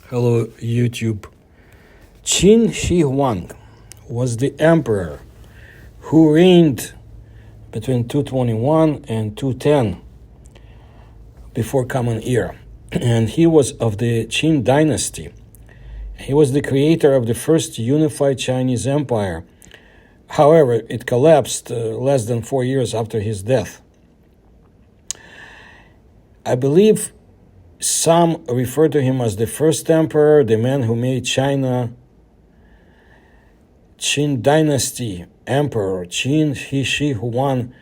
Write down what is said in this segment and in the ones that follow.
Hello, YouTube. Qin Shi Huang was the emperor who reigned between 221 and 210 before Common Era. And he was of the Qin dynasty. He was the creator of the first unified Chinese empire. However, it collapsed less than 4 years after his death. I believe some refer to him as the first emperor, the man who made China Qin dynasty emperor. Qin Shi Huang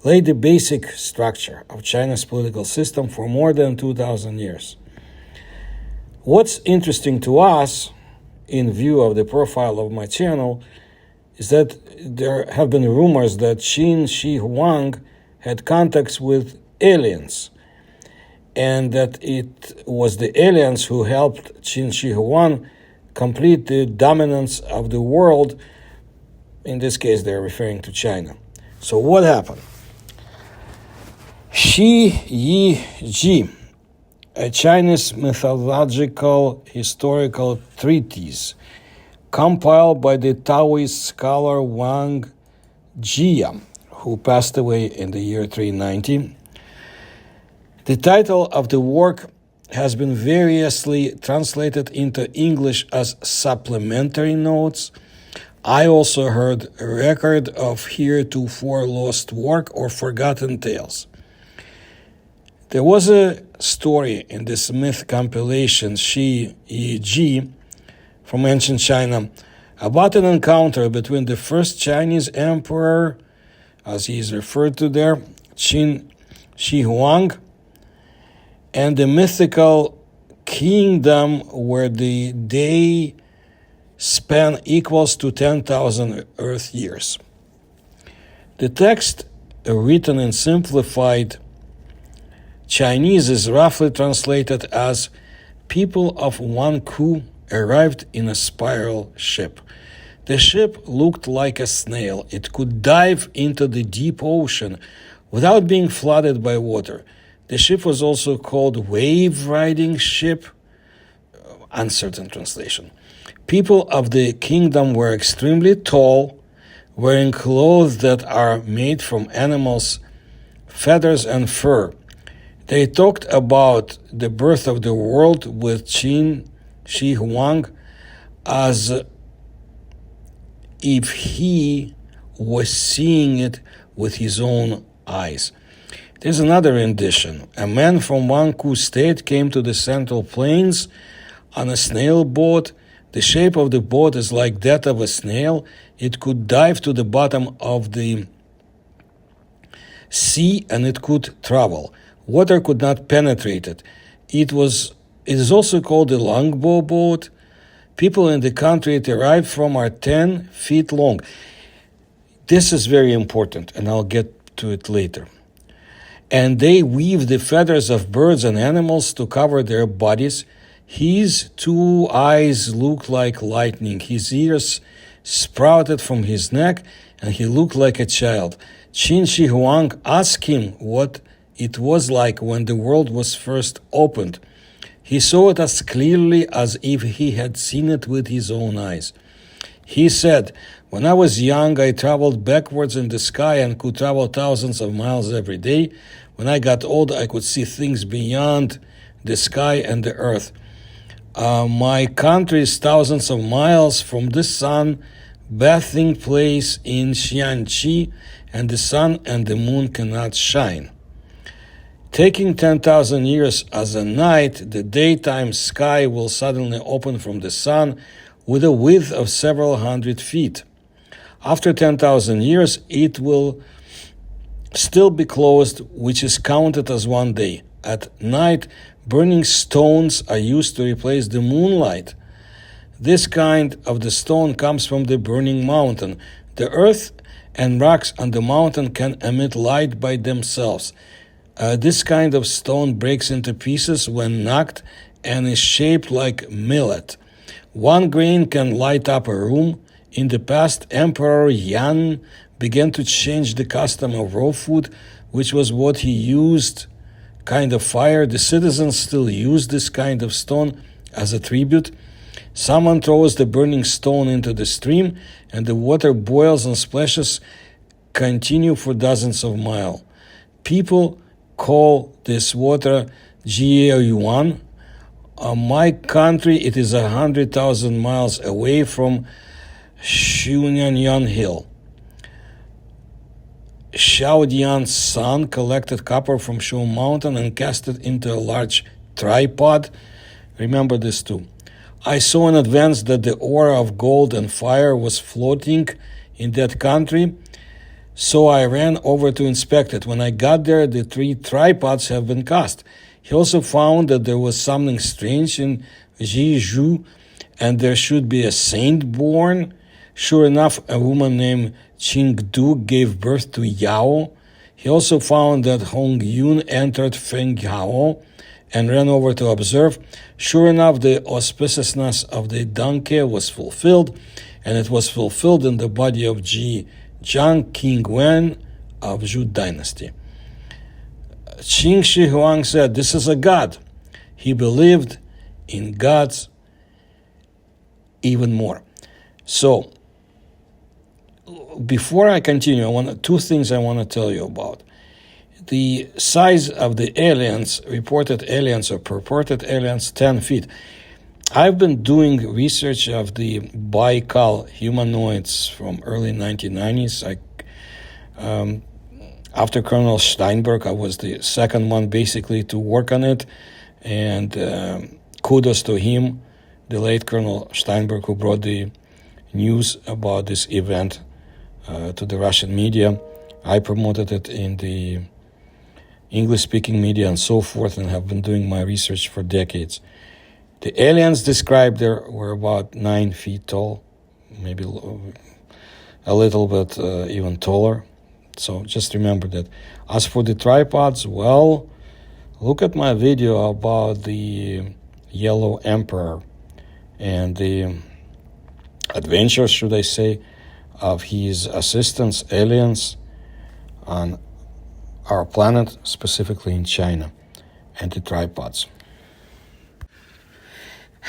laid the basic structure of China's political system for more than 2,000 years. What's interesting to us, in view of the profile of my channel, is that there have been rumors that Qin Shi Huang had contacts with aliens, and that it was the aliens who helped Qin Shi Huang complete the dominance of the world. In this case, they're referring to China. So what happened? Shi Yi Ji, a Chinese mythological historical treatise compiled by the Taoist scholar Wang Jia, who passed away in the year 390. The title of the work has been variously translated into English as supplementary notes. I also heard a record of heretofore lost work or forgotten tales. There was a story in this myth compilation, Shi Yi Ji, from ancient China, about an encounter between the first Chinese emperor, as he is referred to there, Qin Shi Huang, and the mythical kingdom where the day span equals to 10,000 Earth years. The text, written in simplified Chinese, is roughly translated as people of one coup arrived in a spiral ship. The ship looked like a snail. It could dive into the deep ocean without being flooded by water. The ship was also called wave-riding ship, uncertain translation. People of the kingdom were extremely tall, wearing clothes that are made from animals' feathers and fur. They talked about the birth of the world with Qin Shi Huang as if he was seeing it with his own eyes. There's another rendition. A man from Wanku State came to the Central Plains on a snail boat. The shape of the boat is like that of a snail. It could dive to the bottom of the sea and it could travel. Water could not penetrate it. It is also called a longbow boat. People in the country it arrived from are 10 feet long. This is very important, and I'll get to it later. And they weave the feathers of birds and animals to cover their bodies. His 2 eyes looked like lightning. His ears sprouted from his neck, and he looked like a child. Qin Shi Huang asked him what it was like when the world was first opened. He saw it as clearly as if he had seen it with his own eyes. He said, "When I was young, I traveled backwards in the sky and could travel thousands of miles every day. When I got old, I could see things beyond the sky and the earth. My country is thousands of miles from the sun, bathing place in Xianqi, and the sun and the moon cannot shine. Taking 10,000 years as a night, the daytime sky will suddenly open from the sun with a width of several hundred feet. After 10,000 years, it will still be closed, which is counted as one day. At night, burning stones are used to replace the moonlight. This kind of the stone comes from the burning mountain. The earth and rocks on the mountain can emit light by themselves. This kind of stone breaks into pieces when knocked and is shaped like millet. One grain can light up a room. In the past, Emperor Yan began to change the custom of raw food, which was what he used, kind of fire. The citizens still use this kind of stone as a tribute. Someone throws the burning stone into the stream, and the water boils and splashes continue for dozens of miles. People call this water Jieyuan. My country, it is 100,000 miles away from Xunyanyan Hill. Xiaodian's son collected copper from Shu Mountain and cast it into a large tripod. Remember this too. I saw in advance that the aura of gold and fire was floating in that country, so I ran over to inspect it. When I got there, the 3 tripods have been cast. He also found that there was something strange in Jizhu, and there should be a saint born. Sure enough, a woman named Qingdu gave birth to Yao. He also found that Hong Yun entered Fengyao and ran over to observe. Sure enough, the auspiciousness of the donkey was fulfilled, and it was fulfilled in the body of Ji Jiang King Wen of Zhou dynasty. Qin Shi Huang said, "This is a god." He believed in gods even more. So, before I continue, two things I want to tell you about. The size of the aliens, reported aliens or purported aliens, 10 feet. I've been doing research of the Baikal humanoids from early 1990s. After Colonel Steinberg, I was the second one basically to work on it. And kudos to him, the late Colonel Steinberg, who brought the news about this event to the Russian media. I promoted it in the English-speaking media and so forth, and have been doing my research for decades. The aliens described there were about 9 feet tall, maybe a little bit even taller. So just remember that. As for the tripods, well, look at my video about the Yellow Emperor and the adventures, should I say, of his assistants, aliens, on our planet, specifically in China, and the tripods.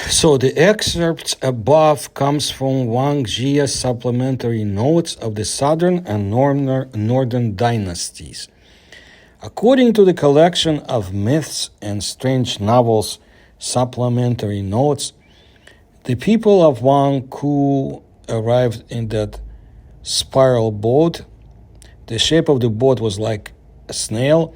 So the excerpt above comes from Wang Jia's supplementary notes of the southern and northern dynasties. According to the collection of myths and strange novels, supplementary notes, the people of Wang Ku arrived in that spiral boat. The shape of the boat was like a snail,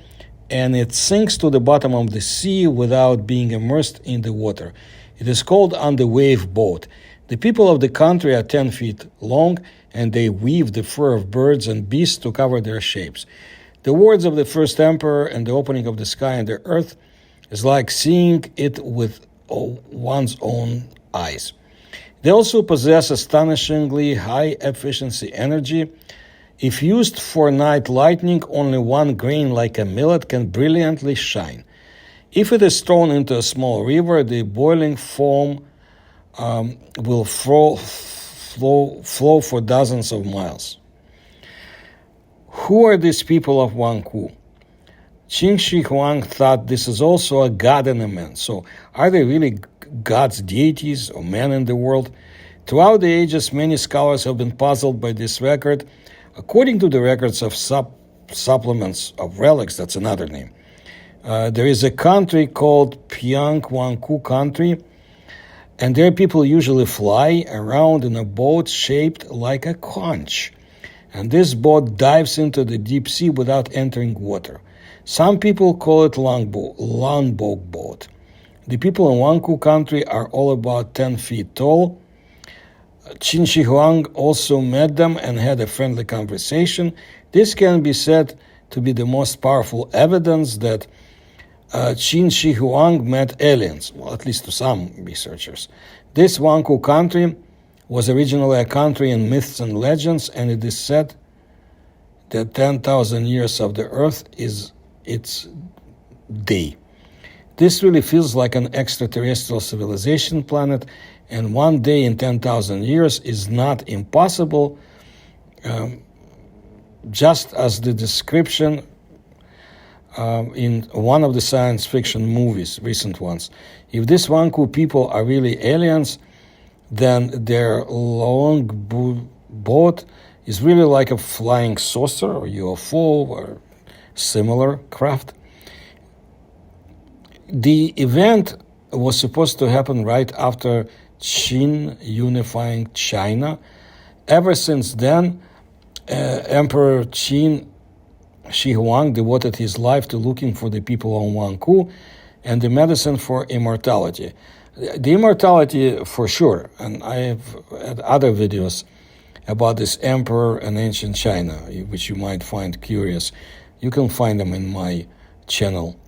and it sinks to the bottom of the sea without being immersed in the water. It is called on the wave boat. The people of the country are 10 feet long, and they weave the fur of birds and beasts to cover their shapes. The words of the first emperor and the opening of the sky and the earth is like seeing it with one's own eyes. They also possess astonishingly high efficiency energy. If used for night lightning, only 1 grain like a millet can brilliantly shine. If it is thrown into a small river, the boiling foam will flow for dozens of miles. Who are these people of Wangku? Qin Shi Huang thought this is also a god and a man. So are they really gods, deities, or men in the world? Throughout the ages, many scholars have been puzzled by this record. According to the records of supplements of relics, that's another name, there is a country called Pyang Wangku country, and there people usually fly around in a boat shaped like a conch. And this boat dives into the deep sea without entering water. Some people call it longboat boat. The people in Wangku country are all about 10 feet tall. Qin Shi Huang also met them and had a friendly conversation. This can be said to be the most powerful evidence that Qin Shi Huang met aliens, well, at least to some researchers. This Wangku country was originally a country in myths and legends, and it is said that 10,000 years of the earth is its day. This really feels like an extraterrestrial civilization planet, and 1 day in 10,000 years is not impossible, just as the description in one of the science fiction movies, recent ones. If these Wanku people are really aliens, then their long boat is really like a flying saucer or UFO or similar craft. The event was supposed to happen right after Qin unifying China. Ever since then, Emperor Qin Shi Huang devoted his life to looking for the people on Wanku and the medicine for immortality. The immortality for sure, and I have had other videos about this emperor and ancient China, which you might find curious. You can find them in my channel.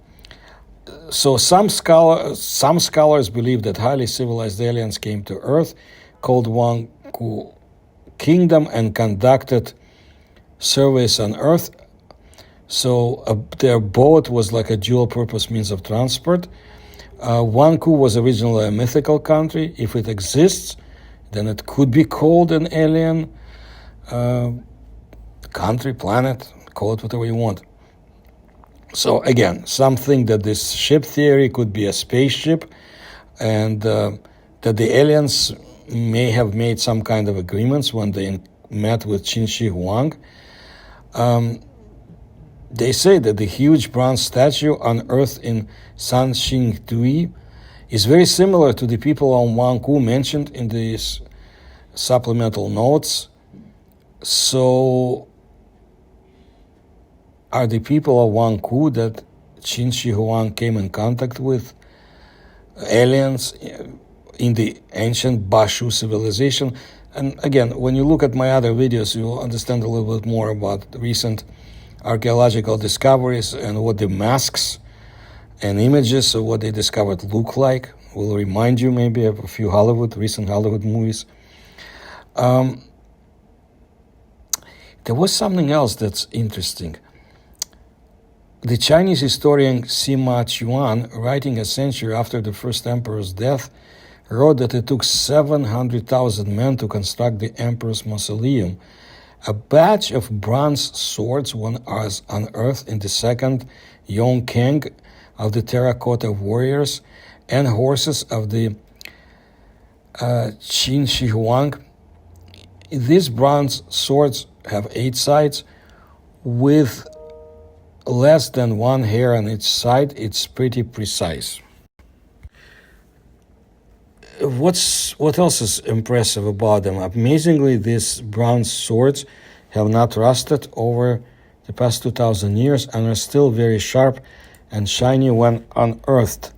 So some scholars believe that highly civilized aliens came to Earth, called Wanku Kingdom, and conducted surveys on Earth. So their boat was like a dual-purpose means of transport. Wanku was originally a mythical country. If it exists, then it could be called an alien country, planet, call it whatever you want. So again, some think that this ship theory could be a spaceship, and that the aliens may have made some kind of agreements when they met with Qin Shi Huang. They say that the huge bronze statue on Earth in Sanxingdui is very similar to the people on Wanku mentioned in these supplemental notes. So are the people of Wanku that Qin Shi Huang came in contact with aliens in the ancient Bashu civilization? And again, when you look at my other videos, you'll understand a little bit more about the recent archaeological discoveries and what the masks and images of what they discovered look like. Will remind you maybe of a few recent Hollywood movies. There was something else that's interesting. The Chinese historian Sima Qian, writing a century after the first emperor's death, wrote that it took 700,000 men to construct the emperor's mausoleum. A batch of bronze swords was unearthed in the second Yongkang of the terracotta warriors and horses of the Qin Shi Huang. These bronze swords have 8 sides with less than 1 hair on each side. It's pretty precise. What else is impressive about them? Amazingly, these bronze swords have not rusted over the past 2,000 years and are still very sharp and shiny when unearthed.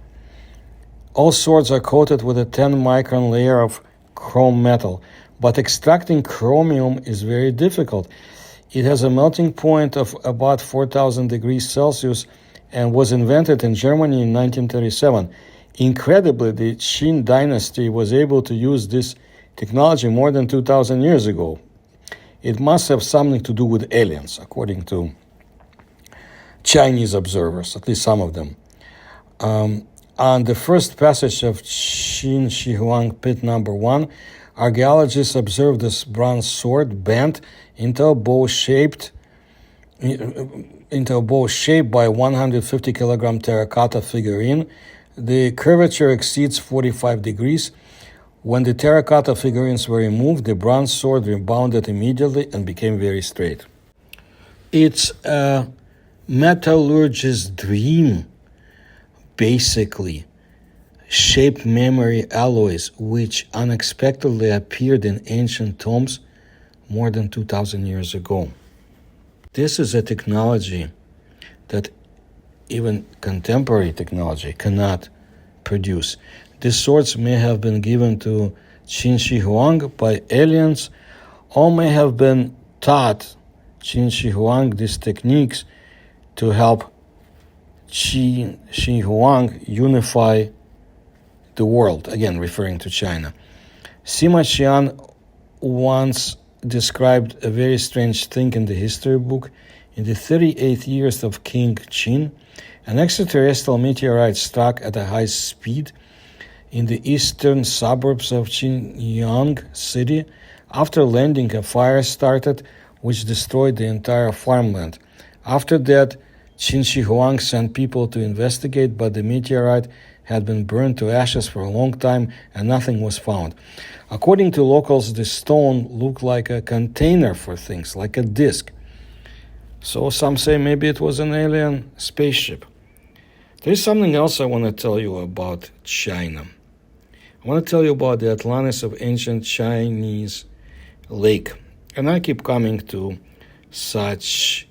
All swords are coated with a 10-micron layer of chrome metal, but extracting chromium is very difficult. It has a melting point of about 4,000 degrees Celsius and was invented in Germany in 1937. Incredibly, the Qin dynasty was able to use this technology more than 2,000 years ago. It must have something to do with aliens, according to Chinese observers, at least some of them. On the first passage of Qin Shi Huang pit number 1, archaeologists observed this bronze sword bent into a bow shaped by 150 kilogram terracotta figurine. The curvature exceeds 45 degrees. When the terracotta figurines were removed, the bronze sword rebounded immediately and became very straight. It's a metallurgist's dream, basically. Shaped memory alloys which unexpectedly appeared in ancient tombs more than 2,000 years ago. This is a technology that even contemporary technology cannot produce. These swords may have been given to Qin Shi Huang by aliens, or may have been taught Qin Shi Huang these techniques to help Qin Shi Huang unify the world, again referring to China. Sima Qian once described a very strange thing in the history book. In the 38th years of King Qin, an extraterrestrial meteorite struck at a high speed in the eastern suburbs of Qinyang city. After landing, a fire started which destroyed the entire farmland. After that, Qin Shi Huang sent people to investigate, but the meteorite had been burned to ashes for a long time and nothing was found. According to locals, the stone looked like a container for things, like a disc. So some say maybe it was an alien spaceship. There's something else I want to tell you about China. I want to tell you about the Atlantis of ancient Chinese lake. And I keep coming to such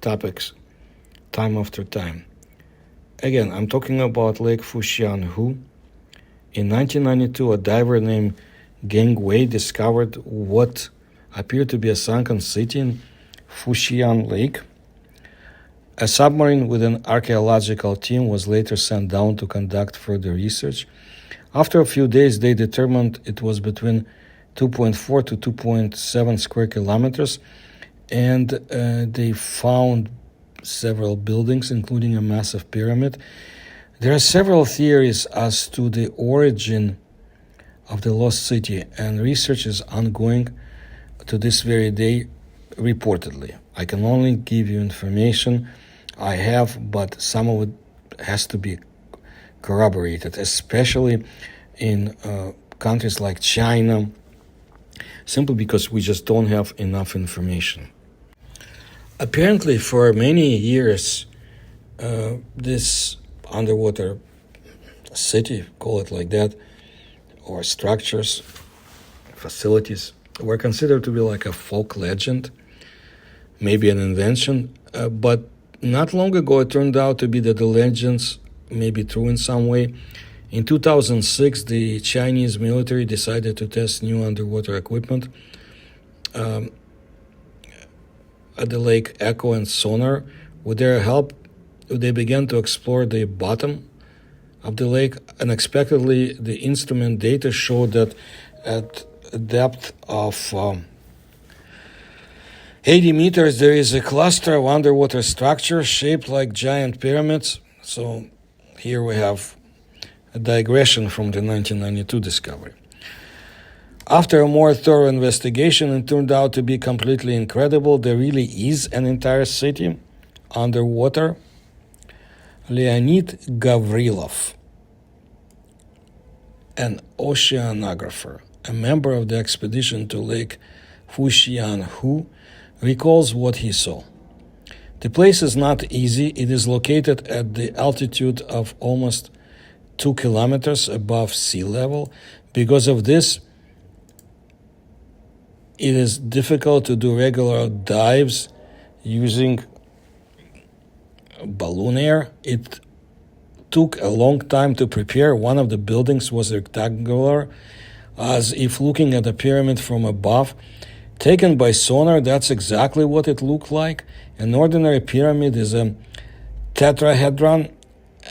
topics time after time. Again, I'm talking about Lake Fuxian, who in 1992 a diver named Geng Wei discovered what appeared to be a sunken city in Fuxian Lake. A submarine with an archaeological team was later sent down to conduct further research. After a few days, they determined it was between 2.4 to 2.7 square kilometers, and they found several buildings, including a massive pyramid. There are several theories as to the origin of the lost city, and research is ongoing to this very day, reportedly. I can only give you information I have, but some of it has to be corroborated, especially in countries like China, simply because we just don't have enough information. Apparently, for many years, this underwater city, call it like that, or structures, facilities, were considered to be like a folk legend, maybe an invention, but not long ago it turned out to be that the legends may be true in some way. In 2006, the Chinese military decided to test new underwater equipment at the lake echo and sonar. With their help, they began to explore the bottom of the lake. Unexpectedly, the instrument data showed that at a depth of 80 meters, there is a cluster of underwater structures shaped like giant pyramids. So here we have a digression from the 1992 discovery. After a more thorough investigation, it turned out to be completely incredible. There really is an entire city underwater. Leonid Gavrilov, an oceanographer, a member of the expedition to Lake Fuxian, who recalls what he saw. The place is not easy. It is located at the altitude of almost 2 kilometers above sea level. Because of this, it is difficult to do regular dives using balloon air. It took a long time to prepare. One of the buildings was rectangular, as if looking at a pyramid from above. Taken by sonar, that's exactly what it looked like. An ordinary pyramid is a tetrahedron,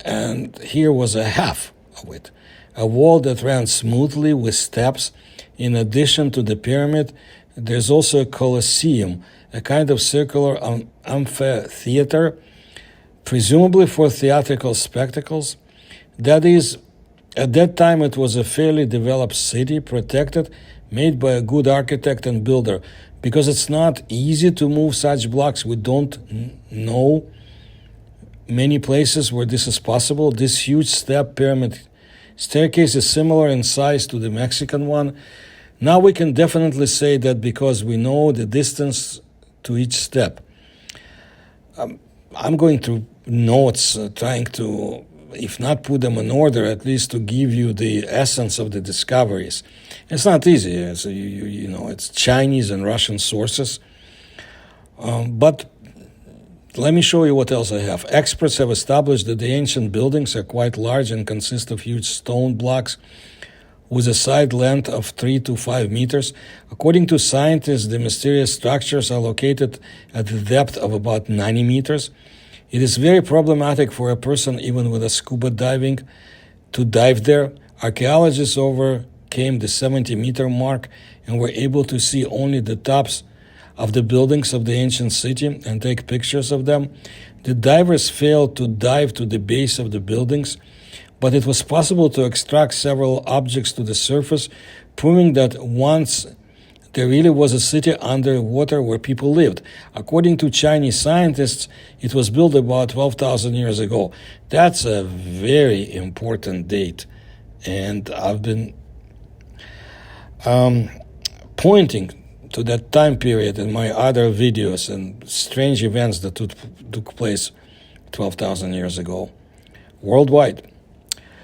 and here was a half of it. A wall that ran smoothly with steps. In addition to the pyramid, there's also a colosseum, a kind of circular amphitheater, presumably for theatrical spectacles. That is, at that time it was a fairly developed city, protected, made by a good architect and builder. Because it's not easy to move such blocks, we don't know many places where this is possible. This huge step pyramid staircase is similar in size to the Mexican one. Now we can definitely say that because we know the distance to each step. I'm going through notes, trying to, if not put them in order, at least to give you the essence of the discoveries. It's not easy. It's Chinese and Russian sources. But let me show you what else I have. Experts have established that the ancient buildings are quite large and consist of huge stone blocks with a side length of 3 to 5 meters. According to scientists, the mysterious structures are located at the depth of about 90 meters. It is very problematic for a person, even with a scuba diving, to dive there. Archaeologists overcame the 70-meter mark and were able to see only the tops of the buildings of the ancient city and take pictures of them. The divers failed to dive to the base of the buildings, but it was possible to extract several objects to the surface, proving that once there really was a city underwater where people lived. According to Chinese scientists, it was built about 12,000 years ago. That's a very important date. And I've been pointing to that time period in my other videos and strange events that took place 12,000 years ago worldwide.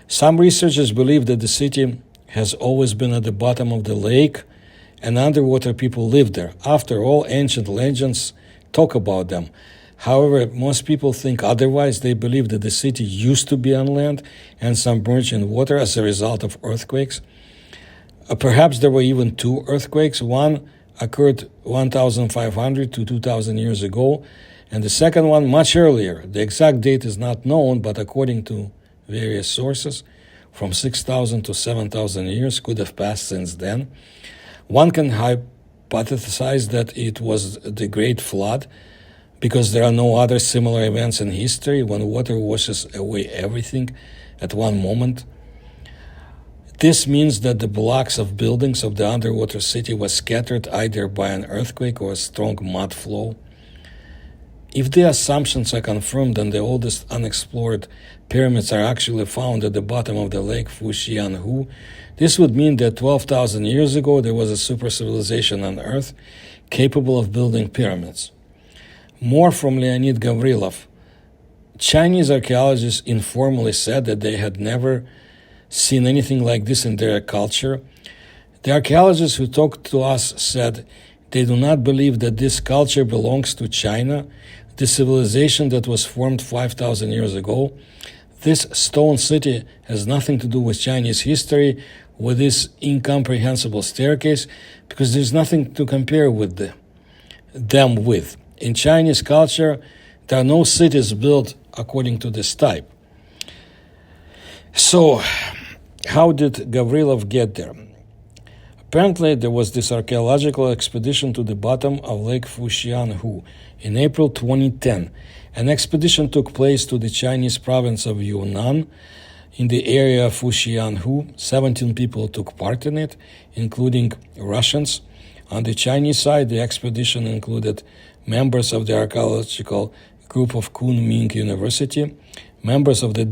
Some researchers believe that the city has always been at the bottom of the lake and underwater people lived there. After all, ancient legends talk about them. However, most people think otherwise. They believe that the city used to be on land and submerged in water as a result of earthquakes. Perhaps there were even two earthquakes. One occurred 1,500 to 2,000 years ago, and the second one much earlier. The exact date is not known, but according to various sources, from 6,000 to 7,000 years could have passed since then. One can hypothesize that it was the Great Flood, because there are no other similar events in history when water washes away everything at one moment. This means that the blocks of buildings of the underwater city were scattered either by an earthquake or a strong mud flow. If the assumptions are confirmed and the oldest unexplored pyramids are actually found at the bottom of the Lake Fuxian, this would mean that 12,000 years ago there was a super civilization on Earth capable of building pyramids. More from Leonid Gavrilov. Chinese archaeologists informally said that they had never seen anything like this in their culture. The archaeologists who talked to us said they do not believe that this culture belongs to China, the civilization that was formed 5,000 years ago. This stone city has nothing to do with Chinese history, with this incomprehensible staircase, because there's nothing to compare with them with. In Chinese culture, there are no cities built according to this type. So, how did Gavrilov get there? Apparently, there was this archaeological expedition to the bottom of Lake Fuxian in April 2010. An expedition took place to the Chinese province of Yunnan in the area of Fuxian. 17 people took part in it, including Russians. On the Chinese side, the expedition included members of the archaeological group of Kunming University, members of the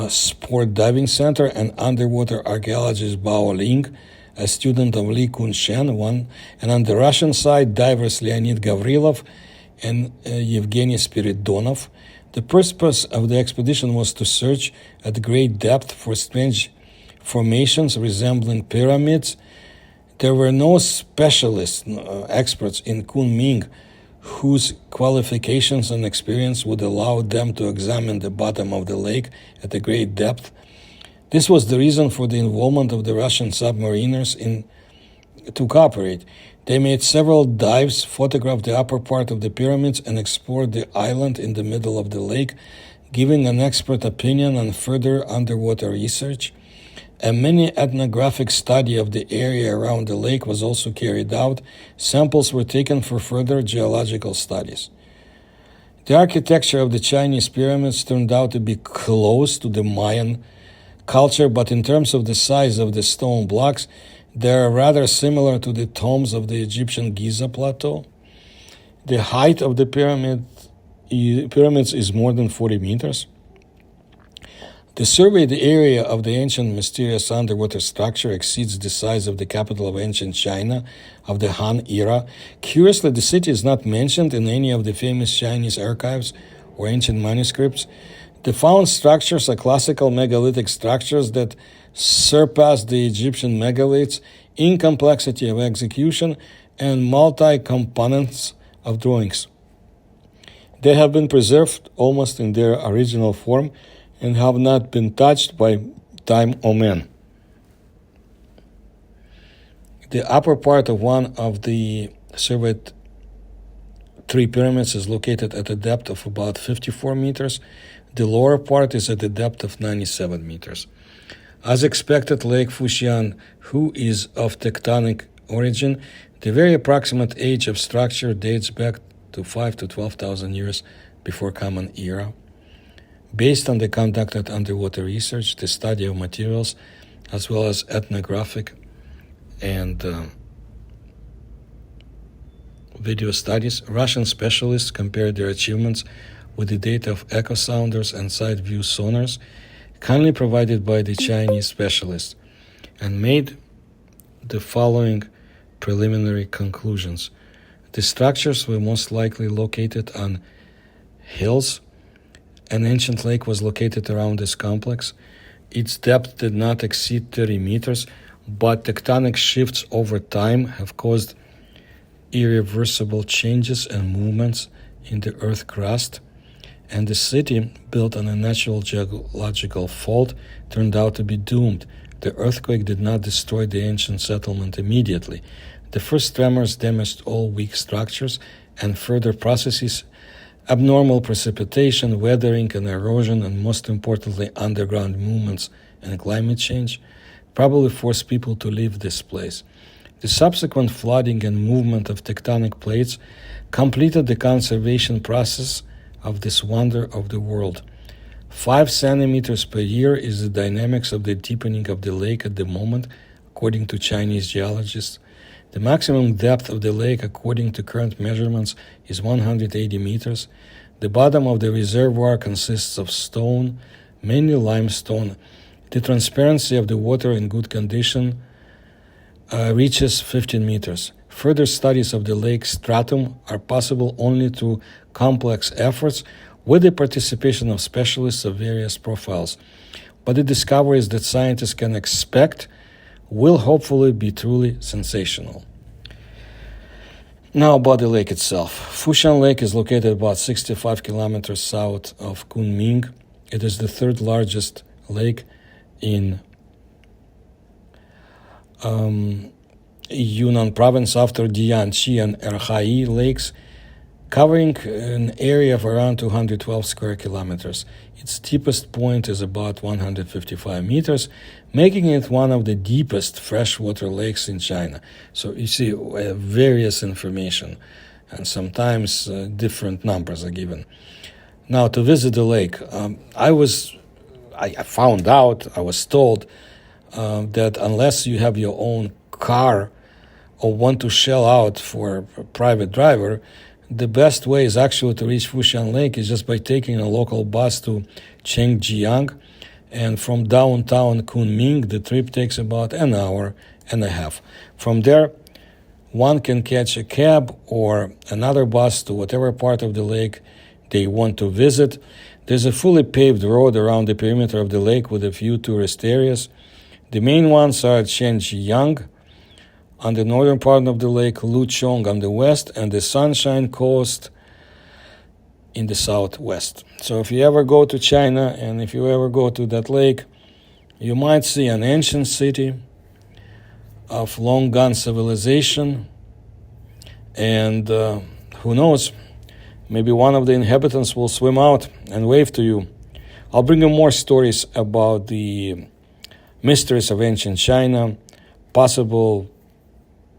Sport Diving Center, and underwater archaeologist Bao Ling, a student of Li Kunshen, and on the Russian side, divers Leonid Gavrilov and Yevgeny Spiridonov. The purpose of the expedition was to search at great depth for strange formations resembling pyramids. There were no specialists, experts in Kunming, whose qualifications and experience would allow them to examine the bottom of the lake at a great depth. This was the reason for the involvement of the Russian submariners to cooperate. They made several dives, photographed the upper part of the pyramids, and explored the island in the middle of the lake, giving an expert opinion on further underwater research. A mini ethnographic study of the area around the lake was also carried out. Samples were taken for further geological studies. The architecture of the Chinese pyramids turned out to be close to the Mayan culture, but in terms of the size of the stone blocks, they are rather similar to the tombs of the Egyptian Giza plateau. The height of the pyramids is more than 40 meters. The surveyed area of the ancient mysterious underwater structure exceeds the size of the capital of ancient China of the Han era. Curiously, the city is not mentioned in any of the famous Chinese archives or ancient manuscripts. The found structures are classical megalithic structures that surpass the Egyptian megaliths in complexity of execution and multi-components of drawings. They have been preserved almost in their original form and have not been touched by time or man. The upper part of one of the surveyed three pyramids is located at a depth of about 54 meters. The lower part is at a depth of 97 meters. As expected, Lake Fuxian, is of tectonic origin, the very approximate age of structure dates back to 5 to 12,000 years before Common Era. Based on the conducted underwater research, the study of materials, as well as ethnographic and video studies. Russian specialists compared their achievements with the data of echo sounders and side view sonars kindly provided by the Chinese specialists, and made the following preliminary conclusions. The structures were most likely located on hills. An ancient lake was located around this complex. Its depth did not exceed 30 meters, but tectonic shifts over time have caused irreversible changes and movements in the earth crust, and the city, built on a natural geological fault, turned out to be doomed. The earthquake did not destroy the ancient settlement immediately. The first tremors damaged all weak structures, and further processes, abnormal precipitation, weathering and erosion, and most importantly, underground movements and climate change, probably forced people to leave this place. The subsequent flooding and movement of tectonic plates completed the conservation process of this wonder of the world. 5 centimeters per year is the dynamics of the deepening of the lake at the moment, according to Chinese geologists. The maximum depth of the lake, according to current measurements, is 180 meters. The bottom of the reservoir consists of stone, mainly limestone. The transparency of the water in good condition reaches 15 meters. Further studies of the lake's stratum are possible only through complex efforts with the participation of specialists of various profiles. But the discoveries that scientists can expect will hopefully be truly sensational. Now about the lake itself. Fuxian Lake is located about 65 kilometers south of Kunming. It is the third largest lake in Yunnan province after Dianqi and Erhai lakes, covering an area of around 212 square kilometers. Its deepest point is about 155 meters, making it one of the deepest freshwater lakes in China. So you see various information, and sometimes different numbers are given. Now, to visit the lake, I was told that unless you have your own car or want to shell out for a private driver, the best way is actually to reach Fuxian Lake is just by taking a local bus to Chengjiang, and from downtown Kunming, the trip takes about an hour and a half. From there, one can catch a cab or another bus to whatever part of the lake they want to visit. There's a fully paved road around the perimeter of the lake with a few tourist areas. The main ones are Chengjiang on the northern part of the lake, Luchong on the west, and the Sunshine Coast in the southwest. So if you ever go to China and if you ever go to that lake, you might see an ancient city of long-gone civilization, and who knows, maybe one of the inhabitants will swim out and wave to you. I'll bring you more stories about the mysteries of ancient China, possible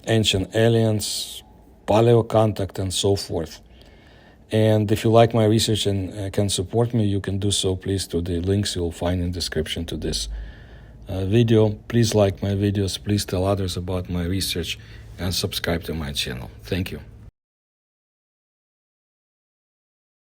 ancient aliens, paleo contact, and so forth. And if you like my research and can support me, you can do so, please, through the links you'll find in the description to this video. Please like my videos, please tell others about my research, and subscribe to my channel. Thank you.